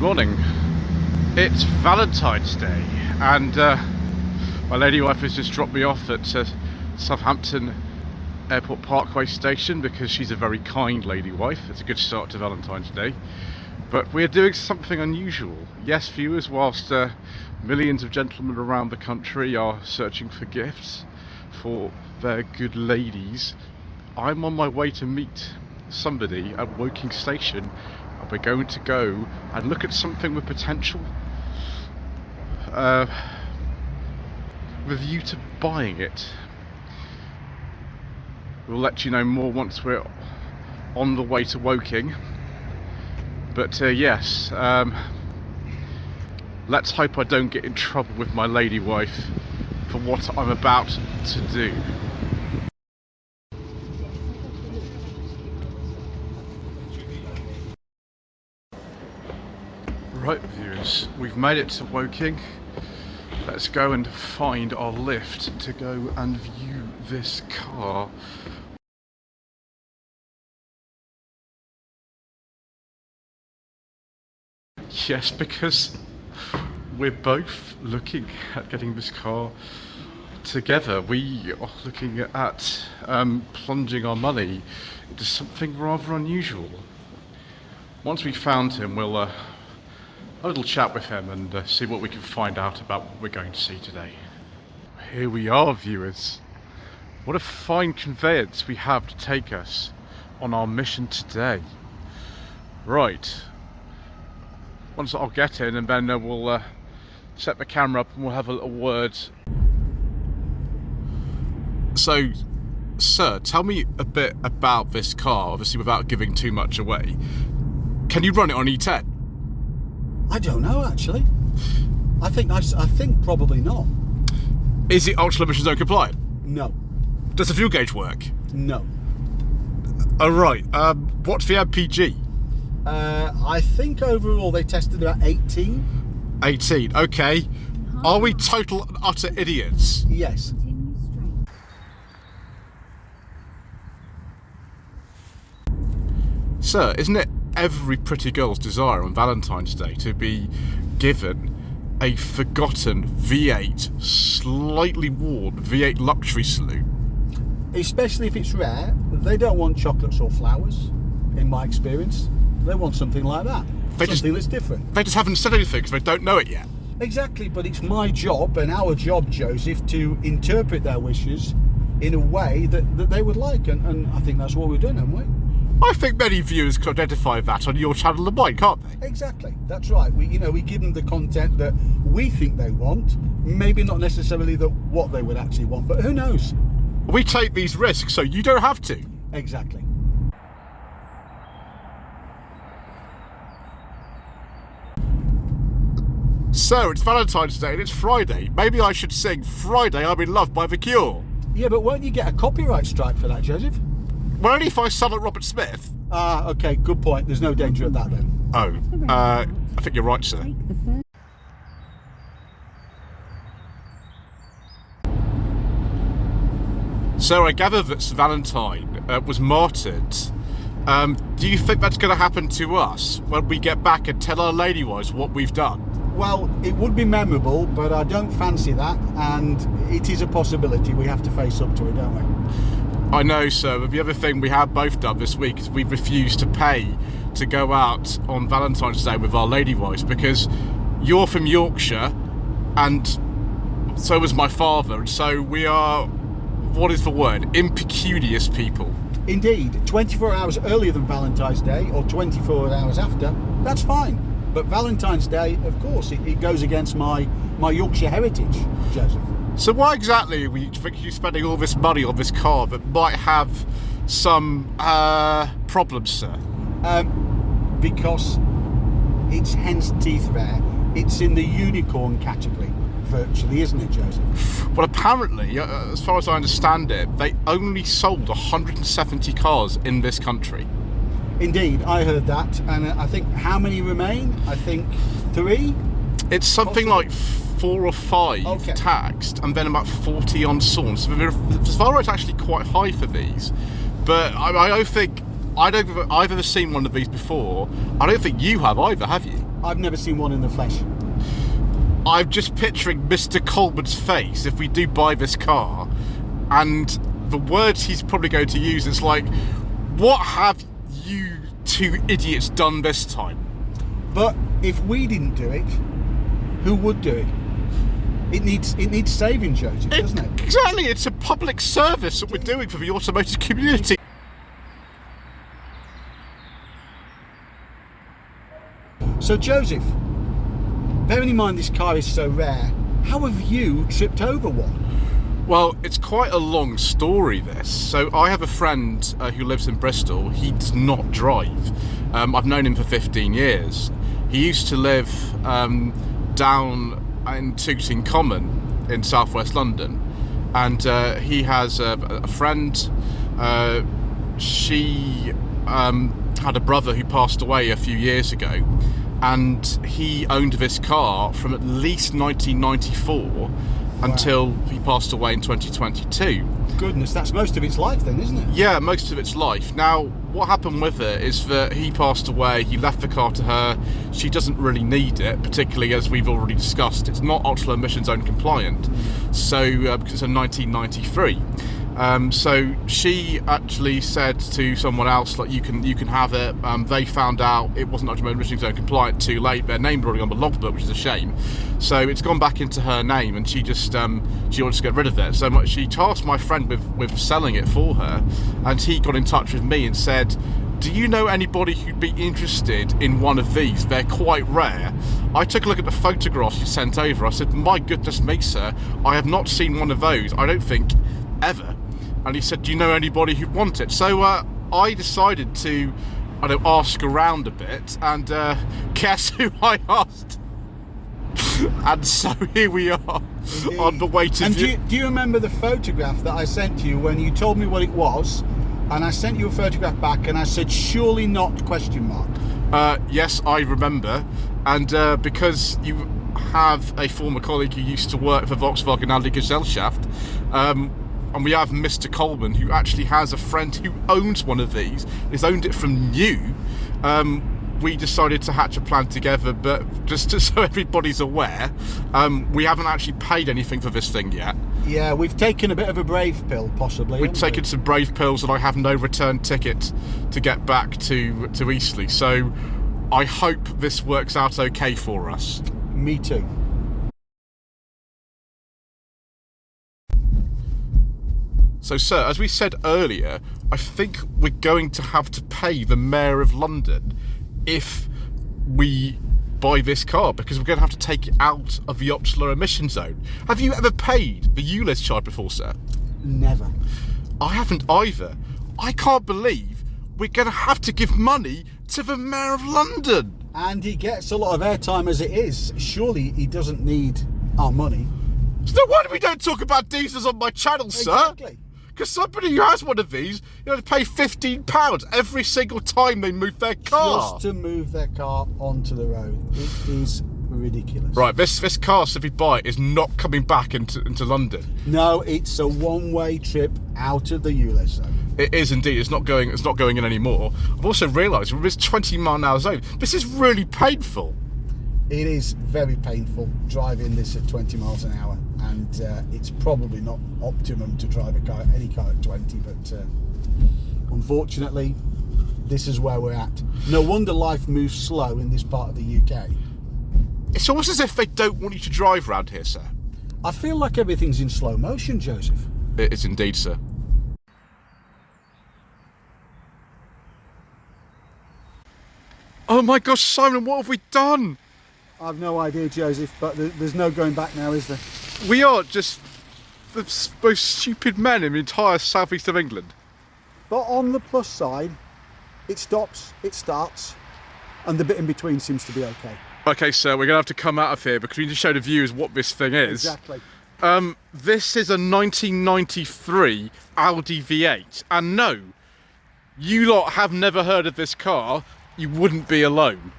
morning. It's Valentine's Day, and my lady wife has just dropped me off at Southampton Airport Parkway station because she's a very kind lady wife. It's a good start to Valentine's Day. But we're doing something unusual. Yes, viewers, whilst millions of gentlemen around the country are searching for gifts for their good ladies, I'm on my way to meet somebody at Woking Station, and we're going to go and look at something with potential, with a view to buying it. We'll let you know more once we're on the way to Woking. But yes, let's hope I don't get in trouble with my lady wife for what I'm about to do. Right, viewers, we've made it to Woking. Let's go and find our lift to go and view this car. Yes, because we're both looking at getting this car together. We are looking at plunging our money into something rather unusual. Once we've found him, we'll have a little chat with him and see what we can find out about what we're going to see today. Here we are, viewers. What a fine conveyance we have to take us on our mission today. Right. Once I'll get in, and then we'll set the camera up and we'll have a little word. So, sir, tell me a bit about this car, obviously without giving too much away. Can you run it on E10? I don't know, actually. I think probably not. Is it ultra emission zone compliant? No. Does the fuel gauge work? No. Oh, right. What's the MPG? I think overall they tested about 18. 18, okay. Are we total and utter idiots? Yes. Sir, isn't it every pretty girl's desire on Valentine's Day to be given a forgotten V8, slightly worn V8 luxury saloon? Especially if it's rare, they don't want chocolates or flowers, in my experience. They want something like that. Something that's different. They just haven't said anything because they don't know it yet. Exactly, but it's my job and our job, Joseph, to interpret their wishes in a way that they would like, and I think that's what we've done, haven't we? I think many viewers can identify that on your channel and mine, can't they? Exactly, that's right. We give them the content that we think they want, maybe not necessarily what they would actually want, but who knows? We take these risks so you don't have to. Exactly. So, it's Valentine's Day and it's Friday. Maybe I should sing Friday I'm in Love by The Cure. Yeah, but won't you get a copyright strike for that, Joseph? Well, only if I sound like Robert Smith. Okay, good point. There's no danger of that then. Oh, I think you're right, sir. So I gather that Valentine was martyred. Do you think that's going to happen to us when we get back and tell our lady wives what we've done? Well, it would be memorable, but I don't fancy that, and it is a possibility. We have to face up to it, don't we? I know, sir, but the other thing we have both done this week is we've refused to pay to go out on Valentine's Day with our lady wives because you're from Yorkshire and so was my father, and so we are, what is the word, impecunious people. Indeed, 24 hours earlier than Valentine's Day or 24 hours after, that's fine. But Valentine's Day, of course, it goes against my Yorkshire heritage, Joseph. So why exactly are we spending all this money on this car that might have some problems, sir? Because it's hen's teeth rare. It's in the unicorn category, virtually, isn't it, Joseph? Well, apparently, as far as I understand it, they only sold 170 cars in this country. Indeed, I heard that, and I think how many remain? I think 3? It's something like 4 or 5 taxed, and then about 40 unsawn. So the survival rate's actually quite high for these. But I don't think I've ever seen one of these before. I don't think you have either, have you? I've never seen one in the flesh. I'm just picturing Mr. Coleman's face if we do buy this car, and the words he's probably going to use is like, what have you two idiots done this time? But if we didn't do it, who would do it? It needs saving, Joseph, doesn't it? Exactly, it's a public service that we're doing for the automotive community. So Joseph, bearing in mind this car is so rare, how have you tripped over one? Well, it's quite a long story, this. So I have a friend who lives in Bristol. He does not drive. I've known him for 15 years. He used to live down in Tooting Common in southwest London. And he has a friend. She had a brother who passed away a few years ago. And he owned this car from at least 1994 until he passed away in 2022. Goodness, that's most of its life then, isn't it? Yeah, most of its life. Now, what happened with it is that he passed away, he left the car to her, she doesn't really need it, particularly as we've already discussed, it's not ultra emission zone compliant, so because it's a 1993. So she actually said to someone else, like, you can have it. They found out it wasn't ultra emission zone compliant too late. Their name already on the logbook, which is a shame. So it's gone back into her name, and she just she wants to get rid of it. So she tasked my friend with selling it for her, and he got in touch with me and said, do you know anybody who'd be interested in one of these? They're quite rare. I took a look at the photographs you sent over. I said, my goodness me, sir, I have not seen one of those, I don't think, ever. And he said, do you know anybody who'd want it? So I decided to, ask around a bit, and guess who I asked? And so here we are. Indeed. On the way to... And do you remember the photograph that I sent you when you told me what it was, and I sent you a photograph back and I said, surely not, question mark? Yes, I remember. And because you have a former colleague who used to work for Volkswagen Audi Gesellschaft, and we have Mr. Coleman, who actually has a friend who owns one of these, has owned it from new. We decided to hatch a plan together, but just so everybody's aware, we haven't actually paid anything for this thing yet. Yeah, we've taken a bit of a brave pill, possibly. We've taken some brave pills, and I have no return ticket to get back to Eastleigh. So I hope this works out okay for us. Me too. So, sir, as we said earlier, I think we're going to have to pay the Mayor of London if we buy this car, because we're going to have to take it out of the ultra emission zone. Have you ever paid the ULEZ charge before, sir? Never. I haven't either. I can't believe we're going to have to give money to the Mayor of London. And he gets a lot of airtime as it is. Surely he doesn't need our money. So no wonder we don't talk about diesels on my channel, sir. Exactly. Because somebody who has one of these, you have to pay £15 every single time they move their car. Just to move their car onto the road. It is ridiculous. Right, this car, so if we buy it, is not coming back into London. No, it's a one-way trip out of the ULEZ zone. It is indeed. It's not going in anymore. I've also realised with this 20-mile-an-hour zone, this is really painful. It is very painful driving this at 20 miles an hour, and it's probably not optimum to drive any car at 20, but unfortunately this is where we're at. No wonder life moves slow in this part of the UK. It's almost as if they don't want you to drive around here, sir. I feel like everything's in slow motion, Joseph. It is indeed, sir. Oh my gosh, Simon, what have we done? I've no idea, Joseph, but there's no going back now, is there? We are just the most stupid men in the entire southeast of England. But on the plus side, it stops, it starts, and the bit in between seems to be okay. Okay, sir, we're going to have to come out of here because we need to show the viewers what this thing is. Exactly. This is a 1993 Audi V8, and no, you lot have never heard of this car, you wouldn't be alone.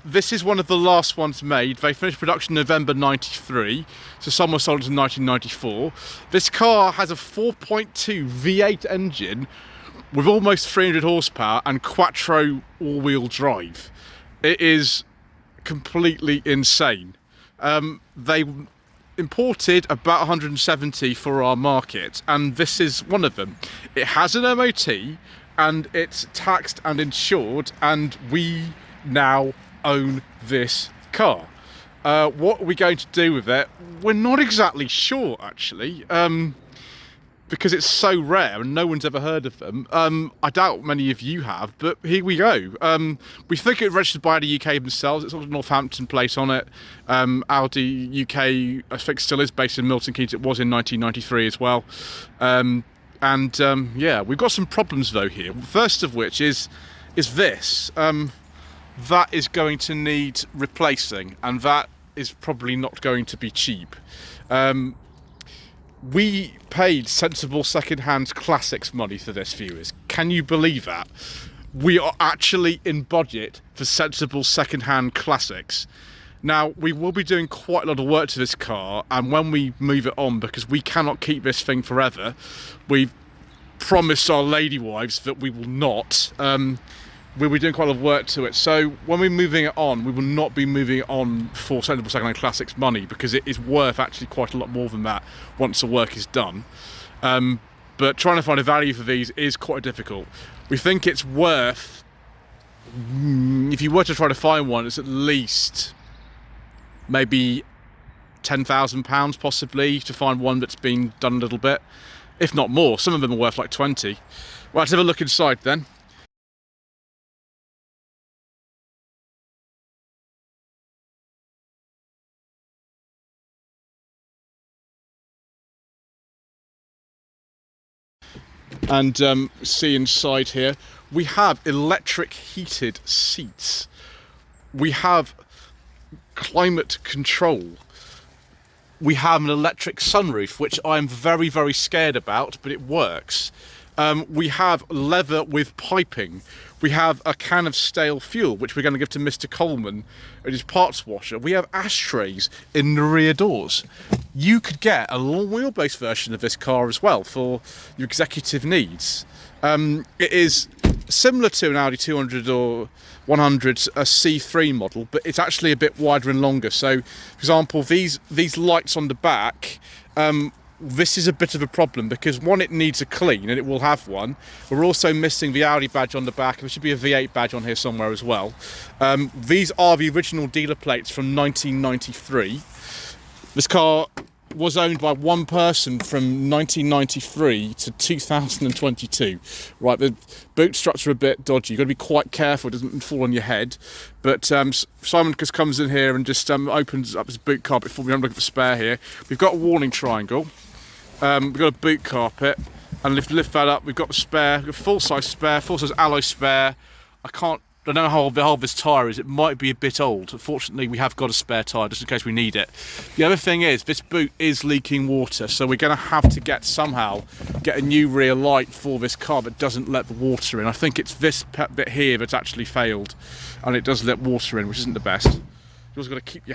This is one of the last ones made. They finished production November 93, so some were sold in 1994. This car has a 4.2 V8 engine with almost 300 horsepower and quattro all-wheel drive. It is completely insane. They imported about 170 for our market, and this is one of them. It has an MOT, and it's taxed and insured, and we now own this car. What are we going to do with it? We're not exactly sure, actually, because it's so rare and no one's ever heard of them. I doubt many of you have, but here we go. We think it's registered by Audi UK themselves. It's got a Northampton plate on it. Audi UK, I think, still is based in Milton Keynes. It was in 1993 as well. Yeah, we've got some problems though here. First of which is this. That is going to need replacing, and that is probably not going to be cheap. We paid sensible second-hand classics money for this, viewers. Can you believe that? We are actually in budget for sensible second-hand classics. Now, we will be doing quite a lot of work to this car, and when we move it on, because we cannot keep this thing forever, we've promised our lady wives that we will not. We'll be doing quite a lot of work to it. So when we're moving it on, we will not be moving it on for sensible second-hand classics money, because it is worth actually quite a lot more than that once the work is done. But trying to find a value for these is quite difficult. We think it's worth, if you were to try to find one, it's at least maybe £10,000 possibly to find one that's been done a little bit, if not more. Some of them are worth like 20. Well, let's have a look inside then. And see inside here, we have electric heated seats. We have climate control. We have an electric sunroof, which I'm very, very scared about, but it works. We have leather with piping. We have a can of stale fuel, which we're going to give to Mr. Coleman at his parts washer. We have ashtrays in the rear doors. You could get a long wheelbase version of this car as well for your executive needs. It is similar to an Audi 200 or 100, a C3 model, but it's actually a bit wider and longer. So, for example, these lights on the back, this is a bit of a problem because, one, it needs a clean, and it will have one. We're also missing the Audi badge on the back. There should be a V8 badge on here somewhere as well. These are the original dealer plates from 1993. This car was owned by one person from 1993 to 2022. Right, the boot struts are a bit dodgy. You've got to be quite careful it doesn't fall on your head. But Simon just comes in here and just opens up his boot carpet for me. I'm looking at the spare here. We've got a warning triangle. We've got a boot carpet, and lift that up. We've got the spare, full-size spare, full-size alloy spare. I don't know how old this tyre is. It might be a bit old. Fortunately, we have got a spare tyre just in case we need it. The other thing is, this boot is leaking water, so we're going to have to somehow get a new rear light for this car that doesn't let the water in. I think it's this bit here that's actually failed, and it does let water in, which isn't the best. You've also got to keep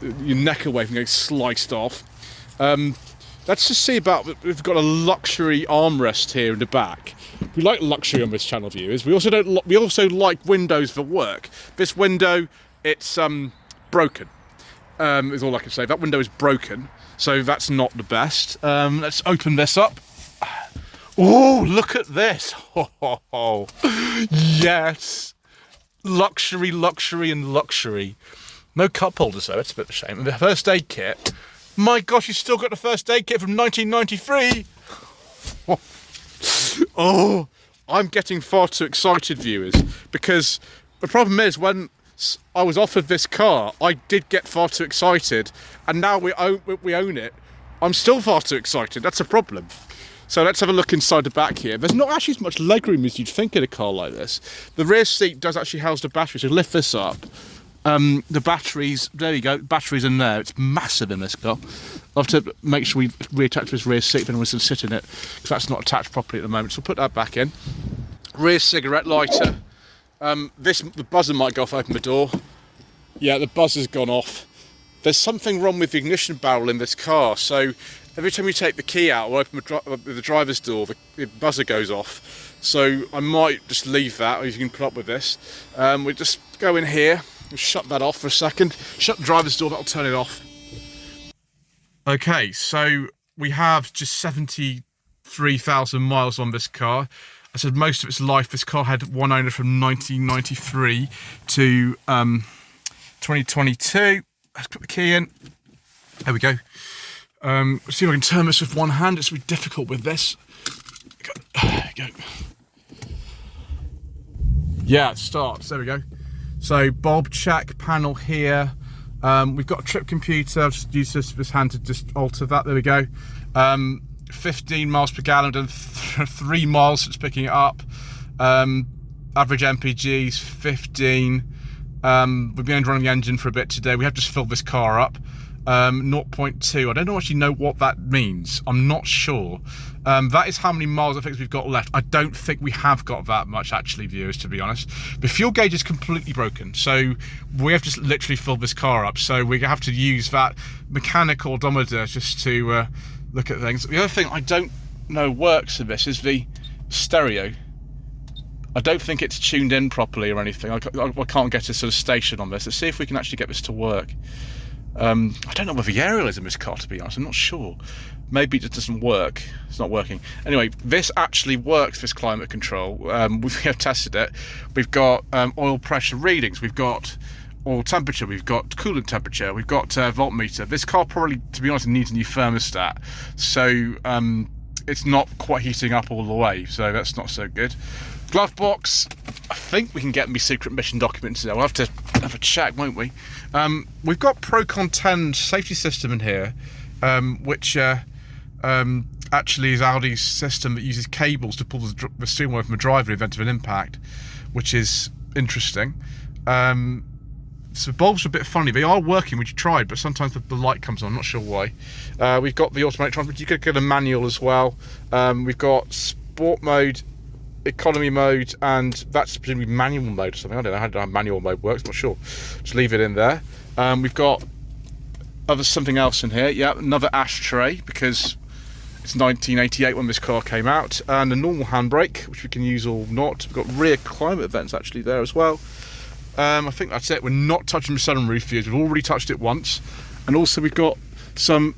your neck away from getting sliced off. Let's just see about, we've got a luxury armrest here in the back. We like luxury on this channel, viewers. We also like windows that work. This window, it's broken. Is all I can say. That window is broken, so that's not the best. Let's open this up. Oh, look at this! Oh, yes, luxury, luxury, and luxury. No cup holders though. It's a bit of a shame. And the first aid kit. My gosh, you still got the first aid kit from 1993. Oh, I'm getting far too excited, viewers, because the problem is, when I was offered this car, I did get far too excited, and now we own it. I'm still far too excited. That's a problem. So let's have a look inside the back here. There's not actually as much legroom as you'd think in a car like this. The rear seat does actually house the battery, so lift this up. The batteries, there you go, batteries in there. It's massive in this car. I'll have to make sure we reattach this rear seat if anyone's going to sit in it, because that's not attached properly at the moment. So we'll put that back in. Rear cigarette lighter. The buzzer might go off, open the door. Yeah, the buzzer's gone off. There's something wrong with the ignition barrel in this car, so every time you take the key out or open the driver's door, the buzzer goes off. So I might just leave that, or you can put up with this. We'll just go in here. shut that off for a second. Shut the driver's door, that'll turn it off. Okay, so we have just 73,000 miles on this car. I said most of its life, this car had one owner from 1993 to 2022. Let's put the key in. There we go. Let's see if I can turn this with one hand. It's really difficult with this. There we go. Yeah, it starts. There we go. So bulb check panel here. We've got a trip computer. I'll just use this hand to just alter that. There we go. 15 miles per gallon. Done 3 miles since picking it up. Average MPGs 15. We've been running the engine for a bit today. We have just filled this car up. 0.2. I don't actually know what that means. I'm not sure. That is how many miles I think we've got left. I don't think we have got that much actually, viewers, to be honest. The fuel gauge is completely broken, so we have just literally filled this car up. So we have to use that mechanical odometer just to look at things. The other thing I don't know works in this is the stereo. I don't think it's tuned in properly or anything. I can't get a sort of station on this. Let's see if we can actually get this to work. I don't know whether the aerial is in this car, to be honest. I'm not sure. Maybe it just doesn't work. It's not working. Anyway, this actually works, this climate control. We have tested it. We've got oil pressure readings. We've got oil temperature. We've got coolant temperature. We've got voltmeter. This car probably, to be honest, needs a new thermostat. So it's not quite heating up all the way. So that's not so good. Glove box. I think we can get me secret mission documents now. We'll have to have a check, won't we? We've got Procon 10 safety system in here, which actually is Audi's system that uses cables to pull the steering wheel from a driver in the event of an impact, which is interesting. So bulbs are a bit funny. They are working, which you tried, but sometimes the light comes on. I'm not sure why. We've got the automatic transmission. You could get a manual as well. We've got sport mode, economy mode, and that's presumably manual mode or something. I don't know how manual mode works, not sure. Just leave it in there. We've got something else in here. Yeah, another ashtray, because it's 1988 when this car came out, and a normal handbrake, which we can use or not. We've got rear climate vents actually there as well. I think that's it. We're not touching the sunroof views. We've already touched it once, and also we've got some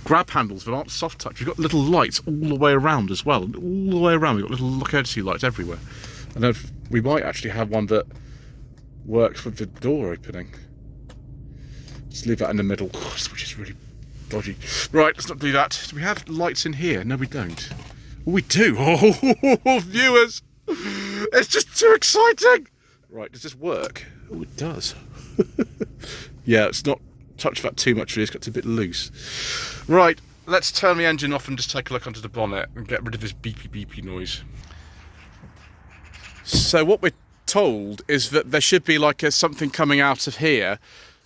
grab handles that aren't soft touch. We've got little lights all the way around as well. All the way around, we've got little courtesy lights everywhere. And then we might actually have one that works with the door opening. Let's leave that in the middle, which is really dodgy. Right, let's not do that. Do we have lights in here? No, we don't. Oh, we do. Oh, viewers, it's just too exciting. Right, does this work? Oh, it does. Yeah, it's not touch that too much, really. It's got a bit loose. Right, let's turn the engine off and just take a look under the bonnet and get rid of this beepy beepy noise. So what we're told is that there should be like something coming out of here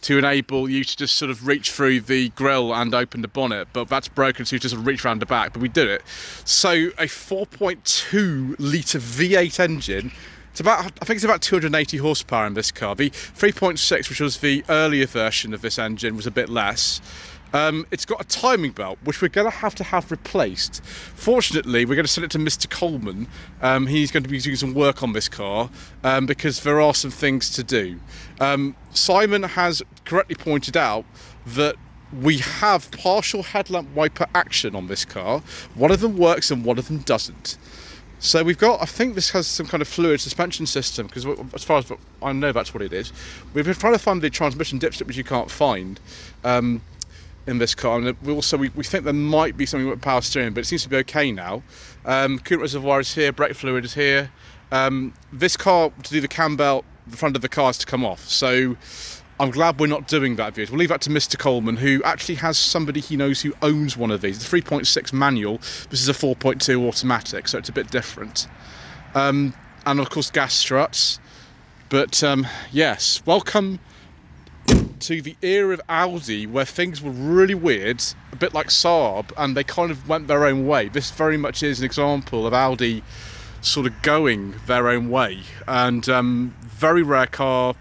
to enable you to just sort of reach through the grille and open the bonnet, but that's broken, so you just sort of reach around the back, but we did it. So a 4.2 litre V8 engine. It's about, I think it's about 280 horsepower in this car. The 3.6, which was the earlier version of this engine, was a bit less. It's got a timing belt, which we're going to have replaced. Fortunately, we're going to send it to Mr. Coleman. He's going to be doing some work on this car because there are some things to do. Simon has correctly pointed out that we have partial headlamp wiper action on this car. One of them works and one of them doesn't. So we've got, I think this has some kind of fluid suspension system, because as far as I know, that's what it is. We've been trying to find the transmission dipstick, which you can't find in this car. And we think there might be something with power steering, but it seems to be okay now. Coolant reservoir is here, brake fluid is here. This car, to do the cam belt, the front of the car is to come off. So I'm glad we're not doing that, viewers. We'll leave that to Mr. Coleman, who actually has somebody he knows who owns one of these. It's a 3.6 manual. This is a 4.2 automatic, so it's a bit different. And of course, gas struts. But yes, welcome to the era of Audi, where things were really weird, a bit like Saab, and they kind of went their own way. This very much is an example of Audi sort of going their own way. And very rare car.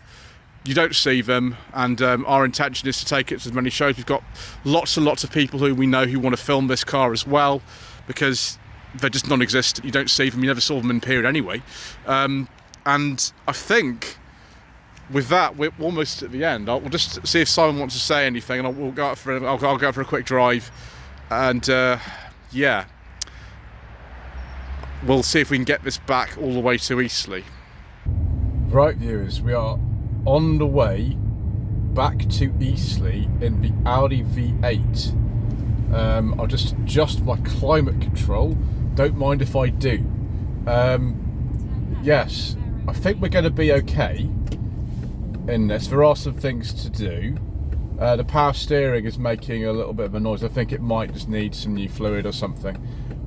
You don't see them, and our intention is to take it to as many shows. We've got lots and lots of people who we know who want to film this car as well, because they're just non-existent. You don't see them, you never saw them in period anyway. And I think with that, we're almost at the end. We'll just see if Simon wants to say anything, and we'll go out for I'll go out for a quick drive, and yeah, we'll see if we can get this back all the way to Eastleigh. Right, viewers, we are on the way back to Eastleigh in the Audi V8. I'll just adjust my climate control. Don't mind if I do. Yes, I think we're going to be okay in this. There are some things to do. The power steering is making a little bit of a noise. I think it might just need some new fluid or something.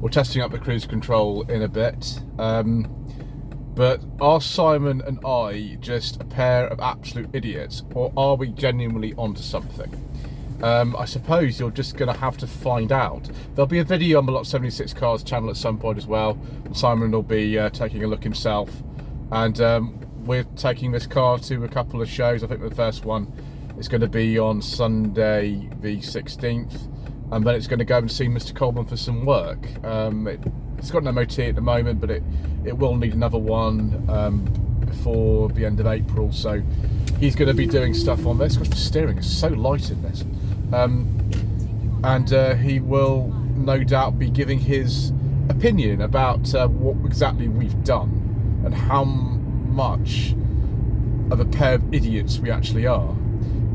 We're testing up the cruise control in a bit. But are Simon and I just a pair of absolute idiots, or are we genuinely onto something? I suppose you're just going to have to find out. There'll be a video on the Lot76CARS channel at some point as well. Simon will be taking a look himself. And we're taking this car to a couple of shows. I think the first one is going to be on Sunday the 16th. And then it's going to go and see Mr. Coleman for some work. It's got an MOT at the moment, but it will need another one before the end of April. So he's going to be doing stuff on this. Gosh, the steering is so light in this. And he will no doubt be giving his opinion about what exactly we've done and how much of a pair of idiots we actually are.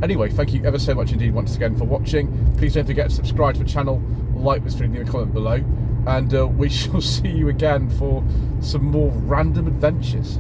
Anyway, thank you ever so much indeed once again for watching. Please don't forget to subscribe to the channel, like this video, and comment below. And we shall see you again for some more random adventures.